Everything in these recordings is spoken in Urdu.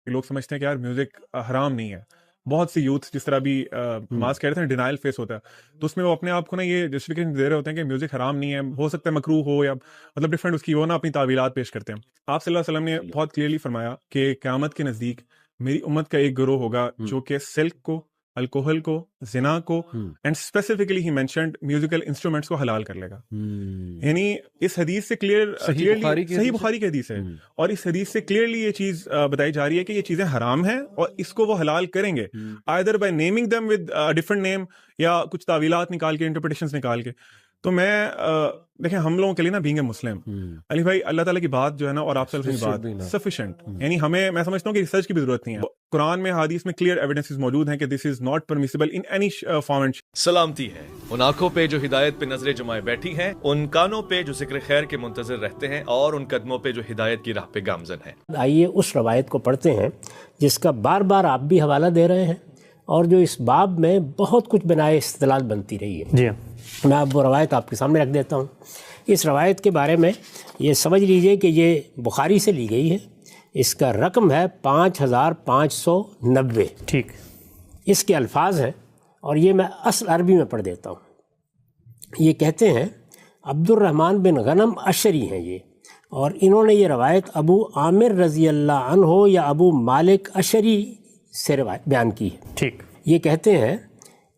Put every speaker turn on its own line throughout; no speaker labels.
کہ لوگ سمجھتے ہیں کہ یار میوزک حرام نہیں ہے. بہت سی یوتھ جس طرح بھی ماس کہہ رہے تھے ڈینائل فیس ہوتا ہے, تو اس میں وہ اپنے آپ کو نا یہ جسٹیفیکیشن دے رہے ہوتے ہیں کہ میوزک حرام نہیں ہے, ہو سکتا ہے مکروہ ہو یا مطلب ڈفرینٹ اس کی وہ نا اپنی تعویلات پیش کرتے ہیں. آپ صلی اللہ علیہ وسلم نے بہت کلیئرلی فرمایا کہ قیامت کے نزدیک میری امت کا ایک گروہ ہوگا جو کہ سلک کو, الکوہل کو, زنا کو and specifically he mentioned musical instruments کو حلال کر لے گا. یعنی اس حدیث سے صحیح بخاری کی حدیث ہے, اور اس حدیث سے کلیئرلی یہ چیز بتائی جا رہی ہے کہ یہ چیزیں حرام ہیں اور اس کو وہ حلال کریں گے either by naming them with a different name یا کچھ تعویلات نکال کے, انٹرپریٹیشنز نکال کے. تو میں دیکھیں ہم لوگوں کے لیے نا بینگ اے مسلم علی بھائی اللہ تعالیٰ کی بات جو ہے نا اور آپ صلی اللہ علیہ وسلم کی بات سفیشینٹ, یعنی ہمیں میں سمجھتا ہوں کہ ریسرچ کی بھی ضرورت نہیں ہے. قرآن میں حدیث میں کلیئر ایویڈنسز موجود ہیں کہ this is not permissible in any form and.
سلامتی ہے ان آنکھوں پہ جو ہدایت پہ نظریں جمائے بیٹھی ہیں, ان کانوں پہ جو ذکر خیر کے منتظر رہتے ہیں, اور ان قدموں پہ جو ہدایت کی راہ پہ گامزن ہیں.
آئیے اس روایت کو پڑھتے ہیں جس کا بار بار آپ بھی حوالہ دے رہے ہیں اور جو اس باب میں بہت کچھ بنائے استدلال بنتی رہی ہے. جی میں اب وہ روایت آپ کے سامنے رکھ دیتا ہوں. اس روایت کے بارے میں یہ سمجھ لیجئے کہ یہ بخاری سے لی گئی ہے. اس کا رقم ہے 5590. ٹھیک, اس کے الفاظ ہیں اور یہ میں اصل عربی میں پڑھ دیتا ہوں. یہ کہتے ہیں عبد الرحمن بن غنم اشری ہیں یہ, اور انہوں نے یہ روایت ابو عامر رضی اللہ عنہ یا ابو مالک اشری سے روایت بیان کی ہے. ٹھیک, یہ کہتے ہیں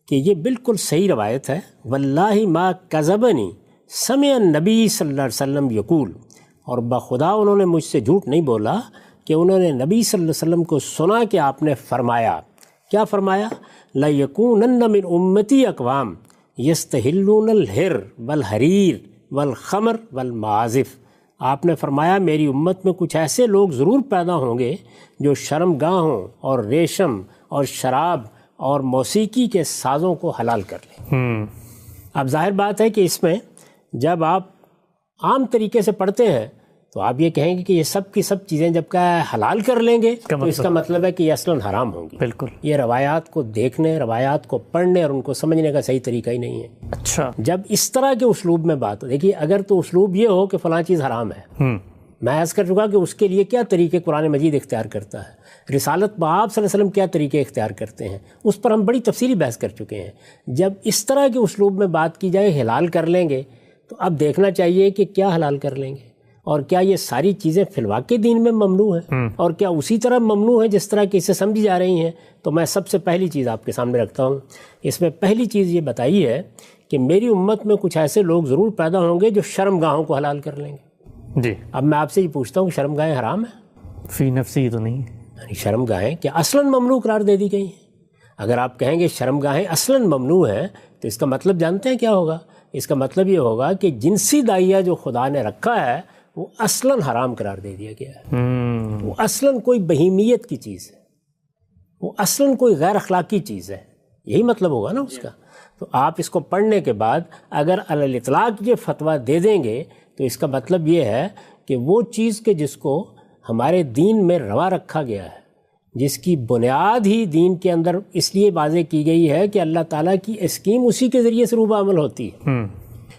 کہ یہ بالکل صحیح روایت ہے. واللہ ما کذبنی سمع النبی صلی اللہ علیہ وسلم یقول, اور بخدا انہوں نے مجھ سے جھوٹ نہیں بولا کہ انہوں نے نبی صلی اللہ علیہ وسلم کو سنا کہ آپ نے فرمایا. کیا فرمایا؟ لَيَكُونَنَّ مِنْ أُمَّتِي أَقْوَامٌ يَسْتَحِلُّونَ الْحِرَّ وَالْحَرِيرَ وَالْخَمْرَ وَالْمَعَازِفَ. آپ نے فرمایا میری امت میں کچھ ایسے لوگ ضرور پیدا ہوں گے جو شرم گاہوں اور ریشم اور شراب اور موسیقی کے سازوں کو حلال کر لیں. اب ظاہر بات ہے کہ اس میں جب آپ عام طریقے سے پڑھتے ہیں تو آپ یہ کہیں گے کہ یہ سب کی سب چیزیں جب کہ حلال کر لیں گے تو اس کا مطلب ہے کہ یہ اصلاً حرام ہوں گی. بالکل, یہ روایات کو دیکھنے, روایات کو پڑھنے اور ان کو سمجھنے کا صحیح طریقہ ہی نہیں ہے. اچھا, جب اس طرح کے اسلوب میں بات ہو, دیکھیے اگر تو اسلوب یہ ہو کہ فلاں چیز حرام ہے, میں عرض کر چکا کہ اس کے لیے کیا طریقے قرآن مجید اختیار کرتا ہے, رسالت بآب صلی اللہ علیہ وسلم کیا طریقے اختیار کرتے ہیں, اس پر ہم بڑی تفصیلی بحث کر چکے ہیں. جب اس طرح کے اسلوب میں بات کی جائے حلال کر لیں گے, تو اب دیکھنا چاہیے کہ کیا حلال کر لیں گے, اور کیا یہ ساری چیزیں فی الواقع دین میں ممنوع ہیں, اور کیا اسی طرح ممنوع ہیں جس طرح کہ اسے سمجھی جا رہی ہیں. تو میں سب سے پہلی چیز آپ کے سامنے رکھتا ہوں. اس میں پہلی چیز یہ بتائی ہے کہ میری امت میں کچھ ایسے لوگ ضرور پیدا ہوں گے جو شرم گاہوں کو حلال کر لیں گے. جی, اب میں آپ سے یہ پوچھتا ہوں کہ شرم گاہیں حرام ہیں؟
فی نفسی تو نہیں,
یعنی شرم گاہیں کیا اصلاً ممنوع قرار دے دی گئی ہیں؟ اگر آپ کہیں گے شرم گاہیں اصلاً ممنوع ہیں تو اس کا مطلب جانتے ہیں کیا ہوگا؟ اس کا مطلب یہ ہوگا کہ جنسی داعیہ جو خدا نے رکھا ہے وہ اصلاً حرام قرار دے دیا گیا ہے. وہ اصلاً کوئی بہیمیت کی چیز ہے, وہ اصلاً کوئی غیر اخلاقی چیز ہے, یہی مطلب ہوگا نا اس کا. تو آپ اس کو پڑھنے کے بعد اگر علی الاطلاق یہ فتویٰ دے دیں گے تو اس کا مطلب یہ ہے کہ وہ چیز کہ جس کو ہمارے دین میں روا رکھا گیا ہے, جس کی بنیاد ہی دین کے اندر اس لیے واضح کی گئی ہے کہ اللہ تعالیٰ کی اسکیم اسی کے ذریعے سے روبہ عمل ہوتی ہے,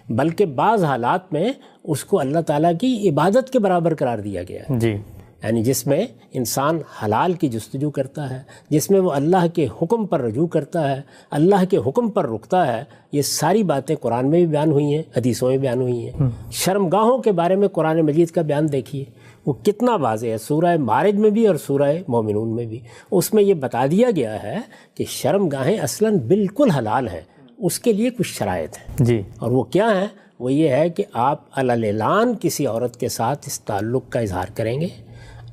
بلکہ بعض حالات میں اس کو اللہ تعالیٰ کی عبادت کے برابر قرار دیا گیا ہے. جی, یعنی جس میں انسان حلال کی جستجو کرتا ہے, جس میں وہ اللہ کے حکم پر رجوع کرتا ہے, اللہ کے حکم پر رکتا ہے. یہ ساری باتیں قرآن میں بھی بیان ہوئی ہیں, حدیثوں میں بیان ہوئی ہیں. شرمگاہوں کے بارے میں قرآن مجید کا بیان دیکھیے, وہ کتنا واضح ہے. سورہ معارج میں بھی اور سورہ مومنون میں بھی اس میں یہ بتا دیا گیا ہے کہ شرمگاہیں اصلاً بالکل حلال ہیں, اس کے لیے کچھ شرائط ہیں. جی, اور وہ کیا ہیں؟ وہ یہ ہے کہ آپ علی الاعلان کسی عورت کے ساتھ اس تعلق کا اظہار کریں گے,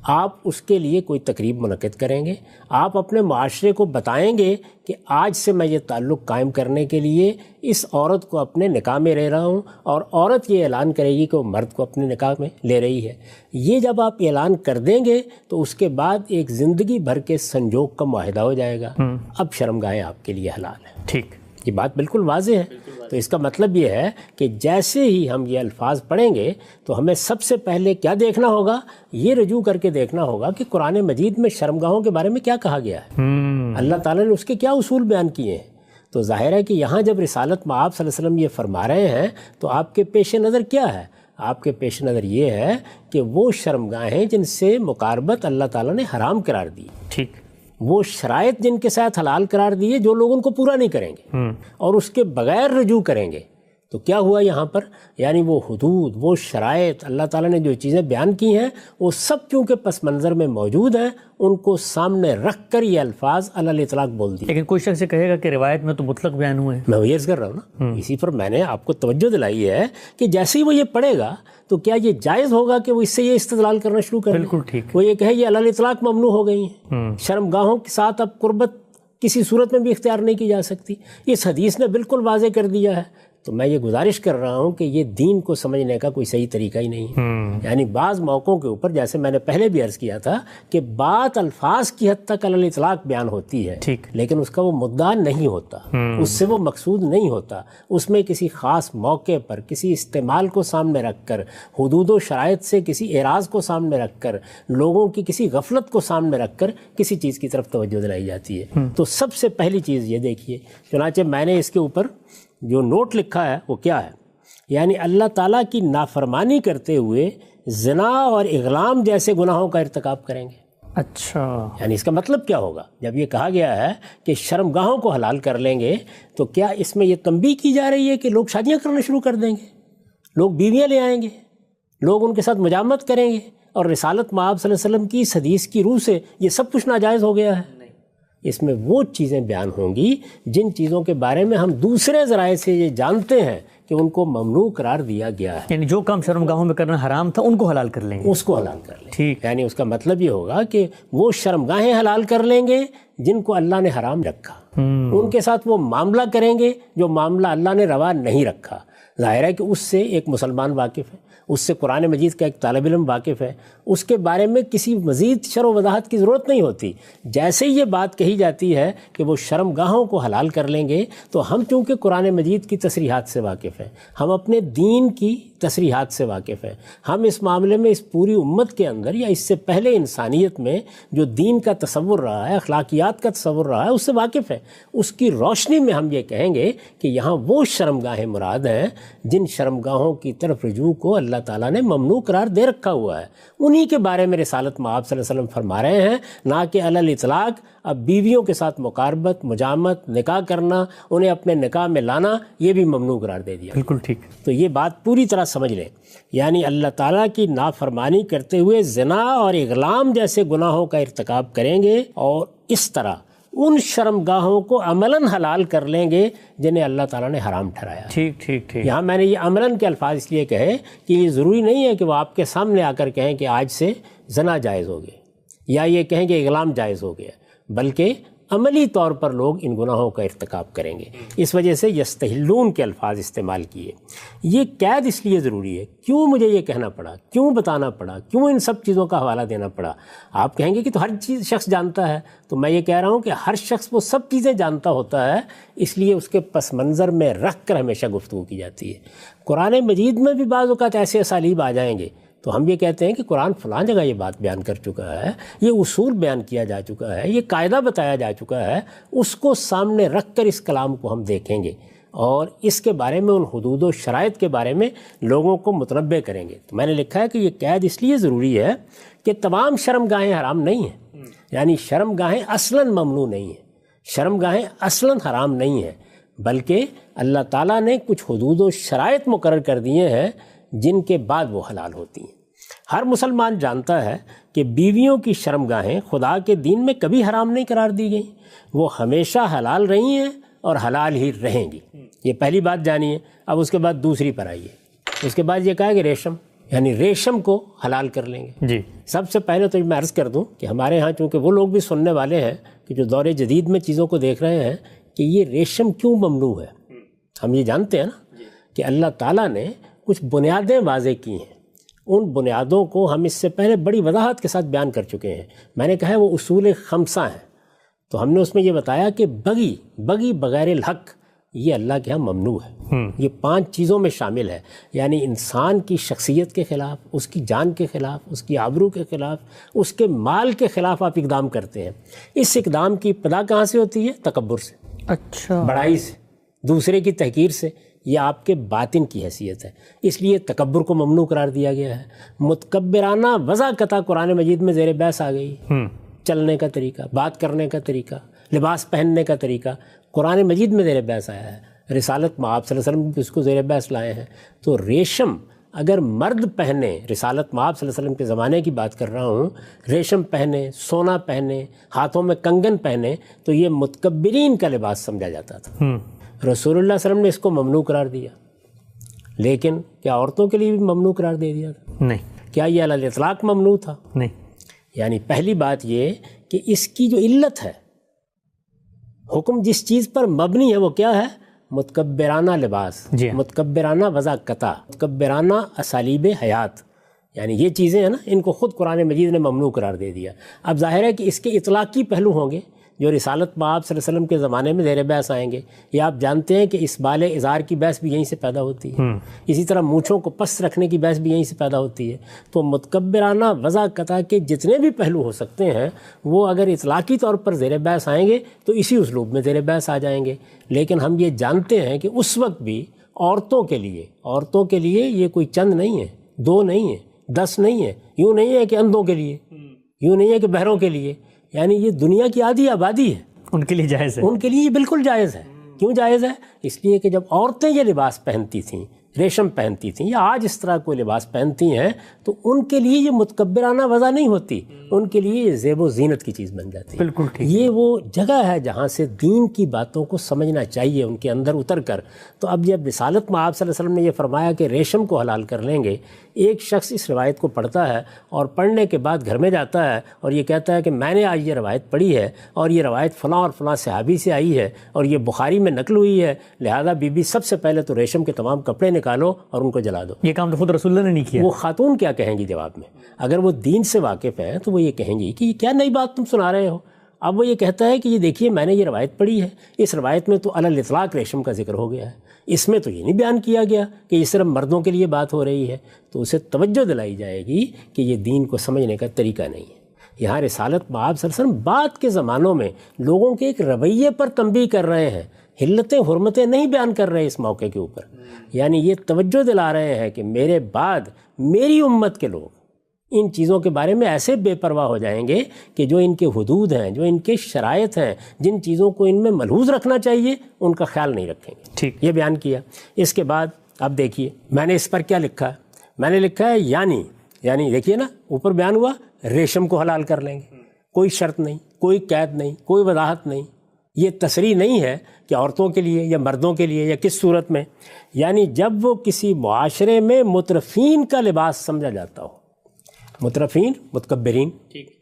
آپ اس کے لیے کوئی تقریب منعقد کریں گے, آپ اپنے معاشرے کو بتائیں گے کہ آج سے میں یہ تعلق قائم کرنے کے لیے اس عورت کو اپنے نکاح میں رہ رہا ہوں, اور عورت یہ اعلان کرے گی کہ وہ مرد کو اپنے نکاح میں لے رہی ہے. یہ جب آپ اعلان کر دیں گے تو اس کے بعد ایک زندگی بھر کے سنجوگ کا معاہدہ ہو جائے گا. اب شرمگاہیں آپ کے لیے حلال ہیں. ٹھیک, یہ بات بالکل واضح ہے. تو اس کا مطلب یہ ہے کہ جیسے ہی ہم یہ الفاظ پڑھیں گے تو ہمیں سب سے پہلے کیا دیکھنا ہوگا؟ یہ رجوع کر کے دیکھنا ہوگا کہ قرآن مجید میں شرمگاہوں کے بارے میں کیا کہا گیا ہے, اللہ تعالیٰ نے اس کے کیا اصول بیان کیے ہیں. تو ظاہر ہے کہ یہاں جب رسالت مآب صلی اللہ علیہ وسلم یہ فرما رہے ہیں تو آپ کے پیش نظر کیا ہے؟ آپ کے پیش نظر یہ ہے کہ وہ شرمگاہیں جن سے مقاربت اللہ تعالیٰ نے حرام قرار دی. ٹھیک. وہ شرائط جن کے ساتھ حلال قرار دیے جو لوگ ان کو پورا نہیں کریں گے اور اس کے بغیر رجوع کریں گے. تو کیا ہوا یہاں پر؟ یعنی وہ حدود، وہ شرائط، اللہ تعالیٰ نے جو چیزیں بیان کی ہیں وہ سب چونکہ پس منظر میں موجود ہیں، ان کو سامنے رکھ کر یہ الفاظ علی الاطلاق بول دیے.
لیکن کوئی شخص کہے گا کہ روایت میں تو مطلق بیان ہوئے ہیں.
میں وہ عرض کر رہا ہوں نا، اسی پر میں نے آپ کو توجہ دلائی ہے کہ جیسے ہی وہ یہ پڑھے گا تو کیا یہ جائز ہوگا کہ وہ اس سے یہ استدلال کرنا شروع کر دے؟
بالکل ٹھیک.
وہ یہ کہے یہ علی الاطلاق ممنوع ہو گئی ہیں، شرمگاہوں کے ساتھ اب قربت کسی صورت میں بھی اختیار نہیں کی جا سکتی. اس حدیث نے بالکل واضح کر دیا ہے. تو میں یہ گزارش کر رہا ہوں کہ یہ دین کو سمجھنے کا کوئی صحیح طریقہ ہی نہیں ہے. یعنی بعض موقعوں کے اوپر جیسے میں نے پہلے بھی عرض کیا تھا کہ بات الفاظ کی حد تک علی الاطلاق بیان ہوتی ہے لیکن اس کا وہ مدعا نہیں ہوتا، اس سے وہ مقصود نہیں ہوتا. اس میں کسی خاص موقع پر کسی استعمال کو سامنے رکھ کر، حدود و شرائط سے کسی اعراض کو سامنے رکھ کر، لوگوں کی کسی غفلت کو سامنے رکھ کر کسی چیز کی طرف توجہ دلائی جاتی ہے. تو سب سے پہلی چیز یہ دیکھیے، چنانچہ میں نے اس کے اوپر جو نوٹ لکھا ہے وہ کیا ہے، یعنی اللہ تعالیٰ کی نافرمانی کرتے ہوئے زنا اور اغلام جیسے گناہوں کا ارتکاب کریں گے.
اچھا،
یعنی اس کا مطلب کیا ہوگا؟ جب یہ کہا گیا ہے کہ شرمگاہوں کو حلال کر لیں گے تو کیا اس میں یہ تنبیہ کی جا رہی ہے کہ لوگ شادیاں کرنا شروع کر دیں گے، لوگ بیویاں لے آئیں گے، لوگ ان کے ساتھ مجامت کریں گے اور رسالت مآب صلی اللہ علیہ وسلم کی اس حدیث کی روح سے یہ سب کچھ ناجائز ہو گیا ہے؟ اس میں وہ چیزیں بیان ہوں گی جن چیزوں کے بارے میں ہم دوسرے ذرائع سے یہ جانتے ہیں کہ ان کو ممنوع قرار دیا گیا ہے.
یعنی جو کام شرمگاہوں میں کرنا حرام تھا ان کو حلال کر لیں گے،
اس کو حلال کر لیں گے.
ٹھیک.
یعنی اس کا مطلب یہ ہوگا کہ وہ شرمگاہیں حلال کر لیں گے جن کو اللہ نے حرام رکھا، ان کے ساتھ وہ معاملہ کریں گے جو معاملہ اللہ نے روا نہیں رکھا. ظاہر ہے کہ اس سے ایک مسلمان واقف ہے، اس سے قرآن مجید کا ایک طالب علم واقف ہے، اس کے بارے میں کسی مزید شرح و وضاحت کی ضرورت نہیں ہوتی. جیسے ہی یہ بات کہی جاتی ہے کہ وہ شرمگاہوں کو حلال کر لیں گے تو ہم چونکہ قرآن مجید کی تصریحات سے واقف ہیں، ہم اپنے دین کی تصریحات سے واقف ہیں، ہم اس معاملے میں اس پوری امت کے اندر یا اس سے پہلے انسانیت میں جو دین کا تصور رہا ہے، اخلاقیات کا تصور رہا ہے، اس سے واقف ہیں. اس کی روشنی میں ہم یہ کہیں گے کہ یہاں وہ شرمگاہیں مراد ہیں جن شرمگاہوں کی طرف رجوع کو اللہ تعالیٰ نے ممنوع قرار دے رکھا ہوا ہے. انہی کے بارے میں رسالت مآب صلی اللہ علیہ وسلم فرما رہے ہیں، نہ کہ علی الاطلاق اب بیویوں کے ساتھ مقاربت، مجامت، نکاح کرنا، انہیں اپنے نکاح میں لانا یہ بھی ممنوع قرار دے دیا.
بالکل ٹھیک.
تو یہ بات پوری طرح سمجھ لیں، یعنی اللہ تعالیٰ کی نافرمانی کرتے ہوئے زنا اور اغلام جیسے گناہوں کا ارتکاب کریں گے اور اس طرح ان شرمگاہوں کو عملاً حلال کر لیں گے جنہیں اللہ تعالیٰ نے حرام ٹھہرایا.
ٹھیک ٹھیک ٹھیک.
یہاں میں نے یہ عملاً کے الفاظ اس لیے کہے کہ یہ ضروری نہیں ہے کہ وہ آپ کے سامنے آ کر کہیں کہ آج سے زنا جائز ہو گیا یا یہ کہیں کہ اغلام جائز ہو گیا، بلکہ عملی طور پر لوگ ان گناہوں کا ارتکاب کریں گے. اس وجہ سے یستحلون کے الفاظ استعمال کیے. یہ قید اس لیے ضروری ہے. کیوں مجھے یہ کہنا پڑا، کیوں بتانا پڑا، کیوں ان سب چیزوں کا حوالہ دینا پڑا؟ آپ کہیں گے کہ تو ہر چیز شخص جانتا ہے، تو میں یہ کہہ رہا ہوں کہ ہر شخص وہ سب چیزیں جانتا ہوتا ہے، اس لیے اس کے پس منظر میں رکھ کر ہمیشہ گفتگو کی جاتی ہے. قرآن مجید میں بھی بعض اوقات ایسے اسالیب آ جائیں گے تو ہم یہ کہتے ہیں کہ قرآن فلاں جگہ یہ بات بیان کر چکا ہے، یہ اصول بیان کیا جا چکا ہے، یہ قاعدہ بتایا جا چکا ہے، اس کو سامنے رکھ کر اس کلام کو ہم دیکھیں گے اور اس کے بارے میں ان حدود و شرائط کے بارے میں لوگوں کو متنبع کریں گے. تو میں نے لکھا ہے کہ یہ قید اس لیے ضروری ہے کہ تمام شرمگاہیں حرام نہیں ہیں، یعنی شرمگاہیں اصلاً ممنوع نہیں ہیں، شرمگاہیں اصلاً حرام نہیں ہیں، بلکہ اللہ تعالیٰ نے کچھ حدود و شرائط مقرر کر دیے ہیں جن کے بعد وہ حلال ہوتی ہیں. ہر مسلمان جانتا ہے کہ بیویوں کی شرمگاہیں خدا کے دین میں کبھی حرام نہیں قرار دی گئیں، وہ ہمیشہ حلال رہی ہیں اور حلال ہی رہیں گی. یہ پہلی بات جانیے. اب اس کے بعد دوسری پر آئیے. اس کے بعد یہ کہا کہ ریشم، یعنی ریشم کو حلال کر لیں گے.
جی.
سب سے پہلے تو میں عرض کر دوں کہ ہمارے ہاں چونکہ وہ لوگ بھی سننے والے ہیں کہ جو دور جدید میں چیزوں کو دیکھ رہے ہیں کہ یہ ریشم کیوں ممنوع ہے. ہم یہ جانتے ہیں نا کہ اللہ تعالیٰ نے کچھ بنیادیں واضح کی ہیں. ان بنیادوں کو ہم اس سے پہلے بڑی وضاحت کے ساتھ بیان کر چکے ہیں. میں نے کہا ہے وہ اصول خمسہ ہیں. تو ہم نے اس میں یہ بتایا کہ بغی بغیر الحق یہ اللہ کے ہاں ممنوع ہے. یہ 5 چیزوں میں شامل ہے، یعنی انسان کی شخصیت کے خلاف، اس کی جان کے خلاف، اس کی آبرو کے خلاف، اس کے مال کے خلاف آپ اقدام کرتے ہیں. اس اقدام کی ابتدا کہاں سے ہوتی ہے؟ تکبر سے،
اچھا،
بڑائی سے، دوسرے کی تحقیر سے. یہ آپ کے باطن کی حیثیت ہے، اس لیے تکبر کو ممنوع قرار دیا گیا ہے. متکبرانہ وضع قطع قرآن مجید میں زیر بحث آ گئی. چلنے کا طریقہ، بات کرنے کا طریقہ، لباس پہننے کا طریقہ قرآن مجید میں زیر بحث آیا ہے۔ رسالت میں آپ صلی اللہ علیہ وسلم بھی اس کو زیر بحث لائے ہیں۔ تو ریشم اگر مرد پہنے، رسالت میں آپ صلی اللہ علیہ وسلم کے زمانے کی بات کر رہا ہوں، ریشم پہنے، سونا پہنے، ہاتھوں میں کنگن پہنے، تو یہ متکبرین کا لباس سمجھا جاتا تھا۔ رسول اللہ صلی اللہ علیہ وسلم نے اس کو ممنوع قرار دیا، لیکن کیا عورتوں کے لیے بھی ممنوع قرار دے دیا تھا؟
نہیں۔
کیا یہ علی الاطلاق ممنوع تھا؟
نہیں۔
یعنی پہلی بات یہ کہ اس کی جو علت ہے، حکم جس چیز پر مبنی ہے وہ کیا ہے؟ متکبرانہ لباس، متکبرانہ وضع قطع، متکبرانہ اسالیب حیات، یعنی یہ چیزیں ہیں نا، ان کو خود قرآن مجید نے ممنوع قرار دے دیا۔ اب ظاہر ہے کہ اس کے اطلاقی پہلو ہوں گے جو رسالت مآب صلی اللہ علیہ وسلم کے زمانے میں زیر بحث آئیں گے۔ یہ آپ جانتے ہیں کہ اسبال ازار کی بحث بھی یہیں سے پیدا ہوتی ہے، اسی طرح مونچھوں کو پس رکھنے کی بحث بھی یہیں سے پیدا ہوتی ہے۔ تو متکبرانہ وضع قطع کے جتنے بھی پہلو ہو سکتے ہیں وہ اگر اطلاقی طور پر زیر بحث آئیں گے تو اسی اسلوب میں زیر بحث آ جائیں گے۔ لیکن ہم یہ جانتے ہیں کہ اس وقت بھی عورتوں کے لیے یہ کوئی چند نہیں ہے، 2 نہیں ہے، 10 نہیں ہے، یوں نہیں ہے کہ اندھوں کے لیے، یوں نہیں ہے کہ بہروں کے لیے، یعنی یہ دنیا کی آدھی آبادی ہے،
ان کے لیے جائز ہے۔
ان کے لیے یہ بالکل جائز ہے۔ کیوں جائز ہے؟ اس لیے کہ جب عورتیں یہ لباس پہنتی تھیں، ریشم پہنتی تھیں یا آج اس طرح کوئی لباس پہنتی ہیں، تو ان کے لیے یہ متکبرانہ وضع نہیں ہوتی، ان کے لیے یہ زیب و زینت کی چیز بن جاتی ہے۔
بالکل ٹھیک۔
یہ وہ جگہ ہے جہاں سے دین کی باتوں کو سمجھنا چاہیے ان کے اندر اتر کر۔ تو اب جب رسالت میں آپ صلی اللہ علیہ وسلم نے یہ فرمایا کہ ریشم کو حلال کر لیں گے، ایک شخص اس روایت کو پڑھتا ہے اور پڑھنے کے بعد گھر میں جاتا ہے اور یہ کہتا ہے کہ میں نے آج یہ روایت پڑھی ہے اور یہ روایت فلاں اور فلاں صحابی سے آئی ہے اور یہ بخاری میں نقل ہوئی ہے، لہذا بی بی سب سے پہلے تو ریشم کے تمام کپڑے نکالو اور ان کو جلا دو۔
یہ کام تو خود رسول اللہ نے نہیں کیا۔
وہ خاتون کیا کہیں گی جواب میں؟ اگر وہ دین سے واقف ہیں تو وہ یہ کہیں گی کہ یہ کیا نئی بات تم سنا رہے ہو۔ اب وہ یہ کہتا ہے کہ یہ دیکھیے میں نے یہ روایت پڑھی ہے، اس روایت میں تو علی الاطلاق ریشم کا ذکر ہو گیا ہے، اس میں تو یہ نہیں بیان کیا گیا کہ یہ صرف مردوں کے لیے بات ہو رہی ہے۔ تو اسے توجہ دلائی جائے گی کہ یہ دین کو سمجھنے کا طریقہ نہیں ہے۔ یہاں رسالت مآب صلی اللہ علیہ وسلم بعد کے زمانوں میں لوگوں کے ایک رویے پر تنبیہ کر رہے ہیں، حلتیں حرمتیں نہیں بیان کر رہے اس موقع کے اوپر، یعنی یہ توجہ دلا رہے ہیں کہ میرے بعد میری امت کے لوگ ان چیزوں کے بارے میں ایسے بے پرواہ ہو جائیں گے کہ جو ان کے حدود ہیں، جو ان کے شرائط ہیں، جن چیزوں کو ان میں ملحوظ رکھنا چاہیے ان کا خیال نہیں رکھیں گے۔
ٹھیک،
یہ بیان کیا۔ اس کے بعد اب دیکھیے میں نے اس پر کیا لکھا ہے، میں نے لکھا ہے یعنی دیکھیے نا اوپر بیان ہوا ریشم کو حلال کر لیں گے، کوئی شرط نہیں، کوئی قید نہیں، کوئی وضاحت نہیں، یہ تصریح نہیں ہے کہ عورتوں کے لیے یا مردوں کے لیے یا کس صورت میں، یعنی جب وہ کسی معاشرے میں مترفین کا لباس سمجھا جاتا ہو، مترفین متکبرین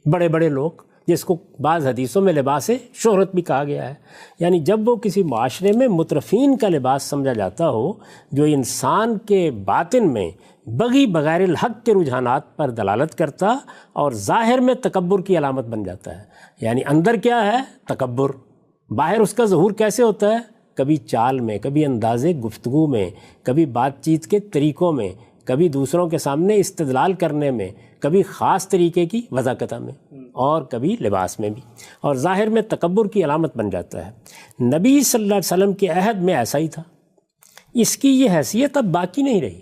بڑے بڑے لوگ جس کو بعض حدیثوں میں لباس شہرت بھی کہا گیا ہے، یعنی جب وہ کسی معاشرے میں مترفین کا لباس سمجھا جاتا ہو جو انسان کے باطن میں بغی بغیر الحق کے رجحانات پر دلالت کرتا اور ظاہر میں تکبر کی علامت بن جاتا ہے۔ یعنی اندر کیا ہے؟ تکبر، باہر اس کا ظہور کیسے ہوتا ہے؟ کبھی چال میں، کبھی انداز گفتگو میں، کبھی بات چیت کے طریقوں میں، کبھی دوسروں کے سامنے استدلال کرنے میں، کبھی خاص طریقے کی وضاقتہ میں، اور کبھی لباس میں بھی، اور ظاہر میں تکبر کی علامت بن جاتا ہے۔ نبی صلی اللہ علیہ وسلم کے عہد میں ایسا ہی تھا، اس کی یہ حیثیت اب باقی نہیں رہی،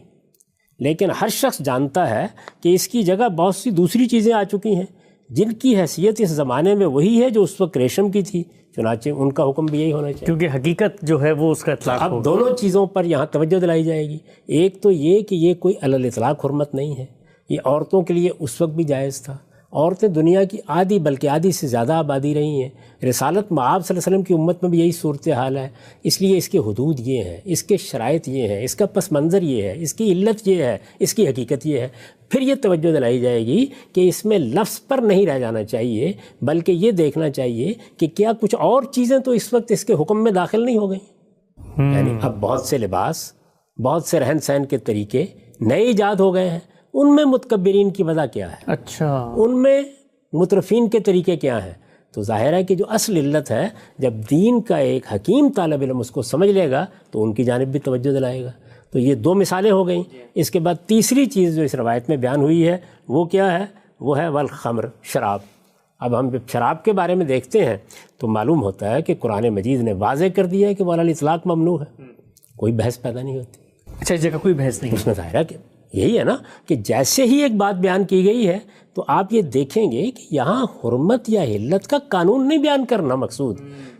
لیکن ہر شخص جانتا ہے کہ اس کی جگہ بہت سی دوسری چیزیں آ چکی ہیں جن کی حیثیت اس زمانے میں وہی ہے جو اس وقت ریشم کی تھی، چنانچہ ان کا حکم بھی یہی ہونا چاہیے،
کیونکہ حقیقت جو ہے وہ اس کا اطلاق
اب
ہوگا۔
دونوں چیزوں پر یہاں توجہ دلائی جائے گی۔ ایک تو یہ کہ یہ کوئی علی الاطلاق حرمت نہیں ہے، یہ عورتوں کے لیے اس وقت بھی جائز تھا۔ عورتیں دنیا کی آدھی بلکہ آدھی سے زیادہ آبادی رہی ہیں، رسالت مآب صلی اللہ علیہ وسلم کی امت میں بھی یہی صورتحال ہے، اس لیے اس کے حدود یہ ہیں، اس کے شرائط یہ ہیں، اس کا پس منظر یہ ہے، اس کی علت یہ ہے، اس کی حقیقت یہ ہے۔ پھر یہ توجہ دلائی جائے گی کہ اس میں لفظ پر نہیں رہ جانا چاہیے، بلکہ یہ دیکھنا چاہیے کہ کیا کچھ اور چیزیں تو اس وقت اس کے حکم میں داخل نہیں ہو گئیں، یعنی اب بہت سے لباس، بہت سے رہن سہن کے طریقے نئے ایجاد ہو گئے ہیں، ان میں متکبرین کی وجہ کیا ہے،
اچھا،
ان میں مترفین کے طریقے کیا ہیں؟ تو ظاہر ہے کہ جو اصل علت ہے، جب دین کا ایک حکیم طالب علم اس کو سمجھ لے گا تو ان کی جانب بھی توجہ دلائے گا۔ تو یہ 2 مثالیں ہو گئیں۔ اس کے بعد تیسری چیز جو اس روایت میں بیان ہوئی ہے وہ کیا ہے؟ وہ ہے والخمر، شراب۔ اب ہم جب شراب کے بارے میں دیکھتے ہیں تو معلوم ہوتا ہے کہ قرآن مجید نے واضح کر دیا ہے کہ وہ علی الاطلاق ممنوع ہے، کوئی بحث پیدا نہیں ہوتی،
اچھا، اس جگہ کوئی بحث نہیں۔
اس میں ظاہر ہے کہ یہی ہے نا کہ جیسے ہی ایک بات بیان کی گئی ہے تو آپ یہ دیکھیں گے کہ یہاں حرمت یا حلت کا قانون نہیں بیان کرنا مقصود،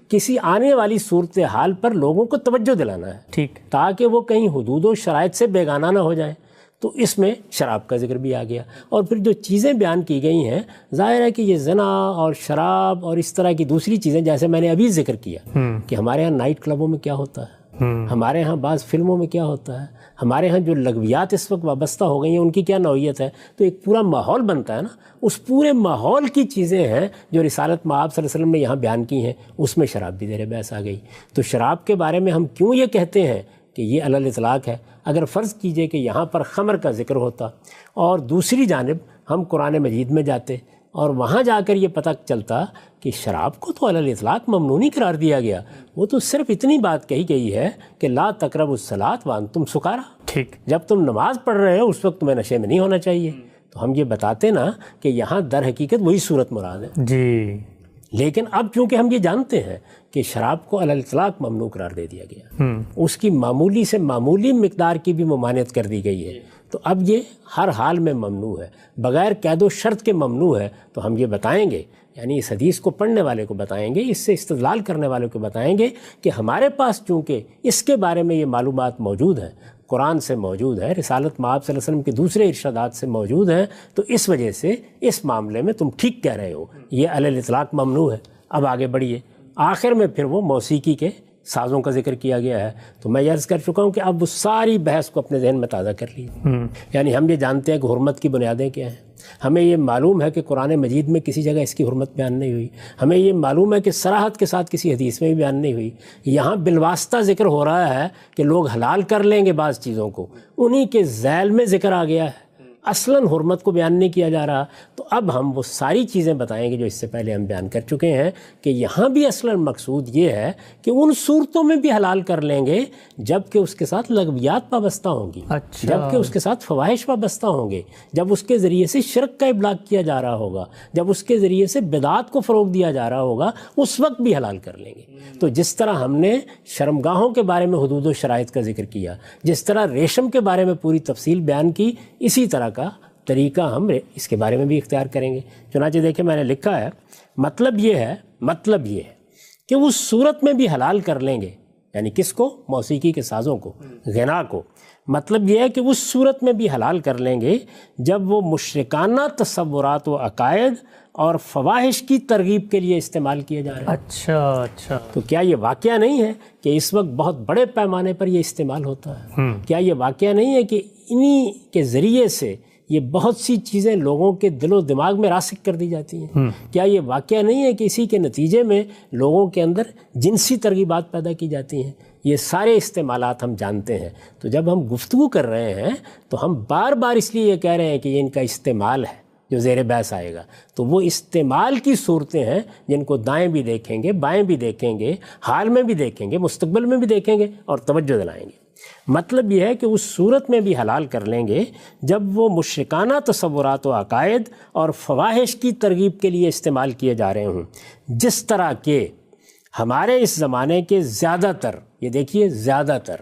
کسی آنے والی صورتحال پر لوگوں کو توجہ دلانا ہے،
ٹھیک،
تاکہ وہ کہیں حدود و شرائط سے بیگانہ نہ ہو جائیں۔ تو اس میں شراب کا ذکر بھی آ گیا، اور پھر جو چیزیں بیان کی گئی ہیں ظاہر ہے کہ یہ زنا اور شراب اور اس طرح کی دوسری چیزیں، جیسے میں نے ابھی ذکر کیا کہ ہمارے ہاں نائٹ کلبوں میں کیا ہوتا ہے، ہمارے ہاں بعض فلموں میں کیا ہوتا ہے، ہمارے ہاں جو لغویات اس وقت وابستہ ہو گئی ہیں ان کی کیا نوعیت ہے، تو ایک پورا ماحول بنتا ہے نا، اس پورے ماحول کی چیزیں ہیں جو رسالت مآب صلی اللہ علیہ وسلم نے یہاں بیان کی ہیں، اس میں شراب بھی زیر بحث آ گئی۔ تو شراب کے بارے میں ہم کیوں یہ کہتے ہیں کہ یہ علی الاطلاق ہے؟ اگر فرض کیجئے کہ یہاں پر خمر کا ذکر ہوتا اور دوسری جانب ہم قرآن مجید میں جاتے اور وہاں جا کر یہ پتہ چلتا کہ شراب کو تو علی الاطلاق ممنوع نہیں قرار دیا گیا، وہ تو صرف اتنی بات کہی گئی ہے کہ لا تقربوا الصلاۃ وانتم سکارا،
ٹھیک،
جب تم نماز پڑھ رہے ہو اس وقت تمہیں نشے میں نہیں ہونا چاہیے۔ تو ہم یہ بتاتے نا کہ یہاں در حقیقت وہی صورت مراد ہے،
جی،
لیکن اب چونکہ ہم یہ جانتے ہیں کہ شراب کو علی الاطلاق ممنوع قرار دے دیا گیا، اس کی معمولی سے معمولی مقدار کی بھی ممانعت کر دی گئی ہے، تو اب یہ ہر حال میں ممنوع ہے، بغیر قید و شرط کے ممنوع ہے۔ تو ہم یہ بتائیں گے، یعنی اس حدیث کو پڑھنے والے کو بتائیں گے، اس سے استدلال کرنے والے کو بتائیں گے کہ ہمارے پاس چونکہ اس کے بارے میں یہ معلومات موجود ہیں، قرآن سے موجود ہے، رسالت مآب صلی اللہ علیہ وسلم کے دوسرے ارشادات سے موجود ہیں، تو اس وجہ سے اس معاملے میں تم ٹھیک کہہ رہے ہو، یہ علی الاطلاق ممنوع ہے۔ اب آگے بڑھیے، آخر میں پھر وہ موسیقی کے سازوں کا ذکر کیا گیا ہے۔ تو میں عرض کر چکا ہوں کہ اب وہ ساری بحث کو اپنے ذہن میں تازہ کر لیجیے، یعنی ہم یہ جانتے ہیں کہ حرمت کی بنیادیں کیا ہیں، ہمیں یہ معلوم ہے کہ قرآن مجید میں کسی جگہ اس کی حرمت بیان نہیں ہوئی، ہمیں یہ معلوم ہے کہ صراحت کے ساتھ کسی حدیث میں بھی بیان نہیں ہوئی، یہاں بالواسطہ ذکر ہو رہا ہے کہ لوگ حلال کر لیں گے بعض چیزوں کو، انہی کے ذیل میں ذکر آ گیا ہے، اصلاً حرمت کو بیان نہیں کیا جا رہا۔ تو اب ہم وہ ساری چیزیں بتائیں گے جو اس سے پہلے ہم بیان کر چکے ہیں کہ یہاں بھی اصلاً مقصود یہ ہے کہ ان صورتوں میں بھی حلال کر لیں گے جب کہ اس کے ساتھ لغویات وابستہ ہوں گی،
اچھا،
جب کہ اس کے ساتھ فواحش وابستہ ہوں گے، جب اس کے ذریعے سے شرک کا ابلاغ کیا جا رہا ہوگا، جب اس کے ذریعے سے بدعات کو فروغ دیا جا رہا ہوگا، اس وقت بھی حلال کر لیں گے۔ تو جس طرح ہم نے شرمگاہوں کے بارے میں حدود و شرائط کا ذکر کیا، جس طرح ریشم کے بارے میں پوری تفصیل بیان کی، اسی طرح کا طریقہ ہم اس کے بارے میں بھی اختیار کریں گے۔ چنانچہ دیکھیں میں نے لکھا ہے، مطلب یہ ہے کہ اس صورت میں بھی حلال کر لیں گے، یعنی کس کو؟ موسیقی کے سازوں کو، غنا کو۔ مطلب یہ ہے کہ اس صورت میں بھی حلال کر لیں گے جب وہ مشرکانہ تصورات و عقائد اور فواحش کی ترغیب کے لیے استعمال کیے جا رہے ہیں۔
اچھا اچھا،
تو کیا یہ واقعہ نہیں ہے کہ اس وقت بہت بڑے پیمانے پر یہ استعمال ہوتا ہے؟ کیا یہ واقعہ نہیں ہے کہ انہی کے ذریعے سے یہ بہت سی چیزیں لوگوں کے دل و دماغ میں راسخ کر دی جاتی ہیں؟ کیا یہ واقعہ نہیں ہے کہ اسی کے نتیجے میں لوگوں کے اندر جنسی ترغیبات پیدا کی جاتی ہیں؟ یہ سارے استعمالات ہم جانتے ہیں۔ تو جب ہم گفتگو کر رہے ہیں تو ہم بار بار اس لیے یہ کہہ رہے ہیں کہ یہ ان کا استعمال ہے جو زیر بحث آئے گا۔ تو وہ استعمال کی صورتیں ہیں جن کو دائیں بھی دیکھیں گے، بائیں بھی دیکھیں گے، حال میں بھی دیکھیں گے، مستقبل میں بھی دیکھیں گے اور توجہ دلائیں گے۔ مطلب یہ ہے کہ اس صورت میں بھی حلال کر لیں گے جب وہ مشرکانہ تصورات و عقائد اور فواحش کی ترغیب کے لیے استعمال کیے جا رہے ہوں، جس طرح کہ ہمارے اس زمانے کے زیادہ تر، یہ دیکھیے زیادہ تر،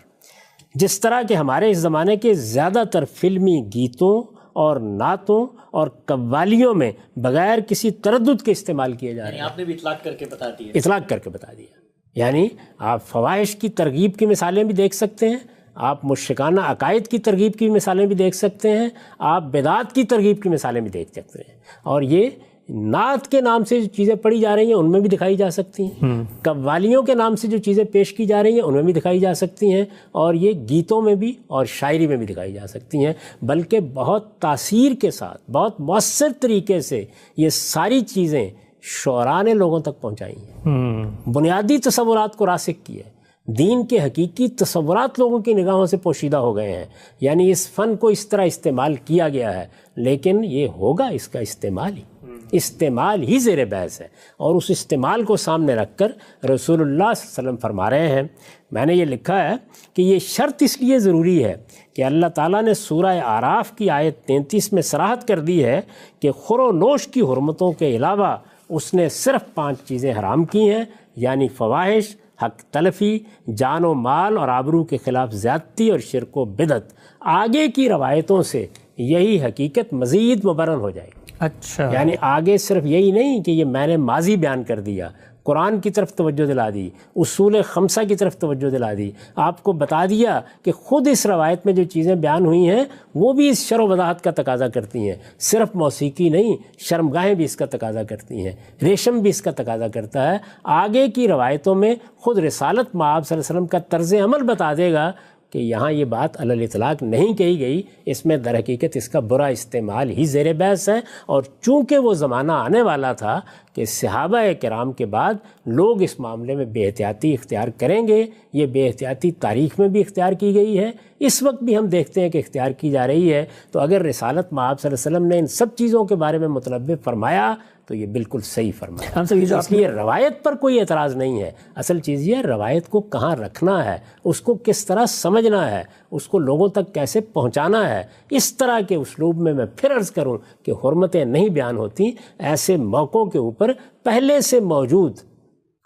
جس طرح کہ ہمارے اس زمانے کے زیادہ تر فلمی گیتوں اور نعتوں اور قوالیوں میں بغیر کسی تردد کے استعمال کیے جا رہے ہیں۔
آپ نے بھی اطلاق کر کے بتا دیا،
اطلاق کر کے بتا دیا، یعنی آپ فواحش کی ترغیب کی مثالیں بھی دیکھ سکتے ہیں، آپ مشرکانہ عقائد کی ترغیب کی مثالیں بھی دیکھ سکتے ہیں، آپ بدعات کی ترغیب کی مثالیں بھی دیکھ سکتے ہیں، اور یہ نعت کے نام سے جو چیزیں پڑھی جا رہی ہیں ان میں بھی دکھائی جا سکتی ہیں، قوالیوں کے نام سے جو چیزیں پیش کی جا رہی ہیں ان میں بھی دکھائی جا سکتی ہیں، اور یہ گیتوں میں بھی اور شاعری میں بھی دکھائی جا سکتی ہیں، بلکہ بہت تاثیر کے ساتھ، بہت مؤثر طریقے سے یہ ساری چیزیں شعراء نے لوگوں تک پہنچائی ہیں، بنیادی تصورات کو راسخ کیے، دین کے حقیقی تصورات لوگوں کی نگاہوں سے پوشیدہ ہو گئے ہیں، یعنی اس فن کو اس طرح استعمال کیا گیا ہے، لیکن یہ ہوگا اس کا استعمال ہی زیر بحث ہے، اور اس استعمال کو سامنے رکھ کر رسول اللہ صلی اللہ علیہ وسلم فرما رہے ہیں، میں نے یہ لکھا ہے کہ یہ شرط اس لیے ضروری ہے کہ اللہ تعالیٰ نے سورہ اعراف کی آیت 33 میں صراحت کر دی ہے کہ خور و نوش کی حرمتوں کے علاوہ اس نے صرف 5 چیزیں حرام کی ہیں، یعنی فواحش، حق تلفی، جان و مال اور آبرو کے خلاف زیادتی اور شرک و بدعت۔ آگے کی روایتوں سے یہی حقیقت مزید مبرہن ہو جائے گی۔
اچھا
یعنی آگے صرف یہی نہیں کہ یہ میں نے ماضی بیان کر دیا، قرآن کی طرف توجہ دلا دی، اصول خمسہ کی طرف توجہ دلا دی، آپ کو بتا دیا کہ خود اس روایت میں جو چیزیں بیان ہوئی ہیں وہ بھی اس شرح و وضاحت کا تقاضا کرتی ہیں، صرف موسیقی نہیں، شرمگاہیں بھی اس کا تقاضا کرتی ہیں، ریشم بھی اس کا تقاضا کرتا ہے۔ آگے کی روایتوں میں خود رسالت مآب صلی اللہ علیہ وسلم کا طرز عمل بتا دے گا کہ یہاں یہ بات علی الاطلاق نہیں کہی گئی، اس میں در حقیقت اس کا برا استعمال ہی زیر بحث ہے۔ اور چونکہ وہ زمانہ آنے والا تھا کہ صحابہ کرام کے بعد لوگ اس معاملے میں بے احتیاطی اختیار کریں گے، یہ بے احتیاطی تاریخ میں بھی اختیار کی گئی ہے، اس وقت بھی ہم دیکھتے ہیں کہ اختیار کی جا رہی ہے۔ تو اگر رسالت مآب صلی اللہ علیہ وسلم نے ان سب چیزوں کے بارے میں متنبہ فرمایا تو یہ بالکل صحیح فرمایا۔ اس لیے روایت پر کوئی اعتراض نہیں ہے، اصل چیز یہ ہے روایت کو کہاں رکھنا ہے، اس کو کس طرح سمجھنا ہے، اس کو لوگوں تک کیسے پہنچانا ہے۔ اس طرح کے اسلوب میں پھر عرض کروں کہ حرمتیں نہیں بیان ہوتی، ایسے موقعوں کے اوپر پہلے سے موجود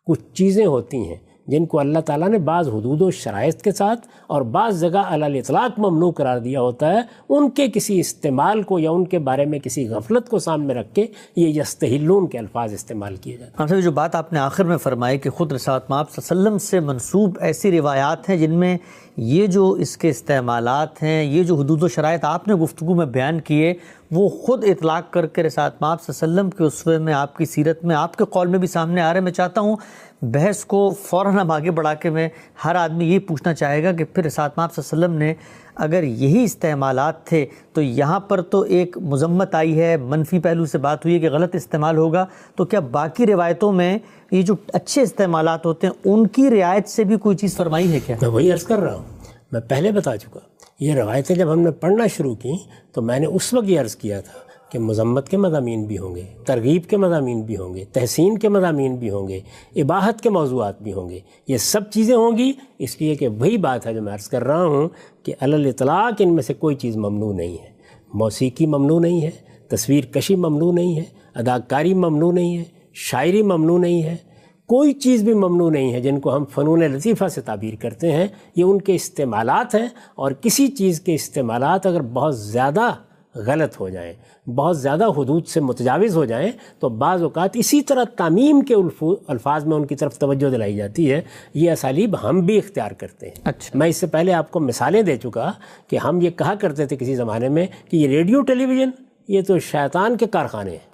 کچھ چیزیں ہوتی ہیں جن کو اللہ تعالیٰ نے بعض حدود و شرائط کے ساتھ اور بعض جگہ علی الاطلاق ممنوع قرار دیا ہوتا ہے، ان کے کسی استعمال کو یا ان کے بارے میں کسی غفلت کو سامنے رکھ کے یہ یستحلون کے الفاظ استعمال کیے جاتے ہیں۔
صاحب جو بات آپ نے آخر میں فرمائی کہ خود رسالت مآب صلی اللہ علیہ وسلم سے منسوب ایسی روایات ہیں جن میں یہ جو اس کے استعمالات ہیں، یہ جو حدود و شرائط آپ نے گفتگو میں بیان کیے، وہ خود اطلاق کر کے رسالت مآب صلی اللہ علیہ وسلم کے اسوے میں، آپ کی سیرت میں، آپ کے قول میں بھی سامنے آ رہے ہیں۔ میں چاہتا ہوں بحث کو فوراً اب آگے بڑھا کے میں ہر آدمی یہ پوچھنا چاہے گا کہ پھر رسالت مآب صلی اللہ علیہ وسلم نے اگر یہی استعمالات تھے تو یہاں پر تو ایک مذمت آئی ہے، منفی پہلو سے بات ہوئی ہے کہ غلط استعمال ہوگا، تو کیا باقی روایتوں میں یہ جو اچھے استعمالات ہوتے ہیں ان کی رعایت سے بھی کوئی چیز فرمائی ہے کیا؟
میں وہی عرض کر رہا ہوں، میں پہلے بتا چکا، یہ روایتیں جب ہم نے پڑھنا شروع کی تو میں نے اس وقت یہ عرض کیا تھا کہ مذمت کے مضامین بھی ہوں گے، ترغیب کے مضامین بھی ہوں گے، تحسین کے مضامین بھی ہوں گے، اباحت کے موضوعات بھی ہوں گے، یہ سب چیزیں ہوں گی، اس لیے کہ وہی بات ہے جو میں عرض کر رہا ہوں کہ علی الاطلاق ان میں سے کوئی چیز ممنوع نہیں ہے۔ موسیقی ممنوع نہیں ہے، تصویر کشی ممنوع نہیں ہے، اداکاری ممنوع نہیں ہے، شاعری ممنوع نہیں ہے، کوئی چیز بھی ممنوع نہیں ہے جن کو ہم فنون لطیفہ سے تعبیر کرتے ہیں، یہ ان کے استعمالات ہیں۔ اور کسی چیز کے استعمالات اگر بہت زیادہ غلط ہو جائیں، بہت زیادہ حدود سے متجاوز ہو جائیں تو بعض اوقات اسی طرح تعمیم کے الفاظ میں ان کی طرف توجہ دلائی جاتی ہے۔ یہ اسالیب ہم بھی اختیار کرتے ہیں۔
اچھا،
میں اس سے پہلے آپ کو مثالیں دے چکا کہ ہم یہ کہا کرتے تھے کسی زمانے میں کہ یہ ریڈیو ٹیلی ویژن یہ تو شیطان کے کارخانے ہیں۔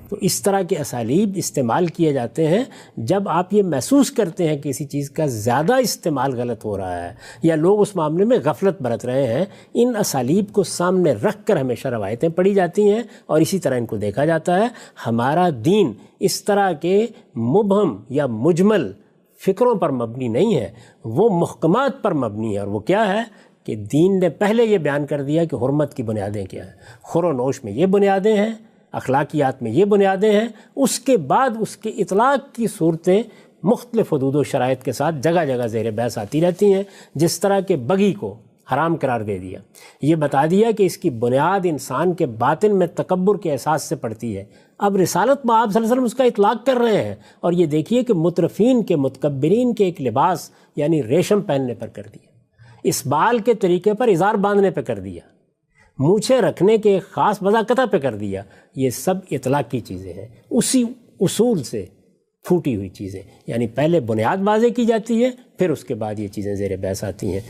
تو اس طرح کے اسالیب استعمال کیے جاتے ہیں جب آپ یہ محسوس کرتے ہیں کہ کسی چیز کا زیادہ استعمال غلط ہو رہا ہے یا لوگ اس معاملے میں غفلت برت رہے ہیں۔ ان اسالیب کو سامنے رکھ کر ہمیشہ روایتیں پڑھی جاتی ہیں اور اسی طرح ان کو دیکھا جاتا ہے۔ ہمارا دین اس طرح کے مبہم یا مجمل فکروں پر مبنی نہیں ہے، وہ محکمات پر مبنی ہے۔ اور وہ کیا ہے کہ دین نے پہلے یہ بیان کر دیا کہ حرمت کی بنیادیں کیا ہیں، خور و نوش میں یہ بنیادیں ہیں، اخلاقیات میں یہ بنیادیں ہیں، اس کے بعد اس کے اطلاق کی صورتیں مختلف حدود و شرائط کے ساتھ جگہ جگہ زیر بحث آتی رہتی ہیں۔ جس طرح کہ بغی کو حرام قرار دے دیا، یہ بتا دیا کہ اس کی بنیاد انسان کے باطن میں تکبر کے احساس سے پڑتی ہے۔ اب رسالت مآب صلی اللہ علیہ وسلم اس کا اطلاق کر رہے ہیں اور یہ دیکھیے کہ مترفین کے متکبرین کے ایک لباس یعنی ریشم پہننے پر کر دیا، اس بال کے طریقے پر ازار باندھنے پہ کر دیا، مونچھیں رکھنے کے ایک خاص وضاقتہ پہ کر دیا۔ یہ سب اطلاقی چیزیں ہیں، اسی اصول سے پھوٹی ہوئی چیزیں، یعنی پہلے بنیاد واضح کی جاتی ہے پھر اس کے بعد یہ چیزیں زیر بحث آتی ہیں۔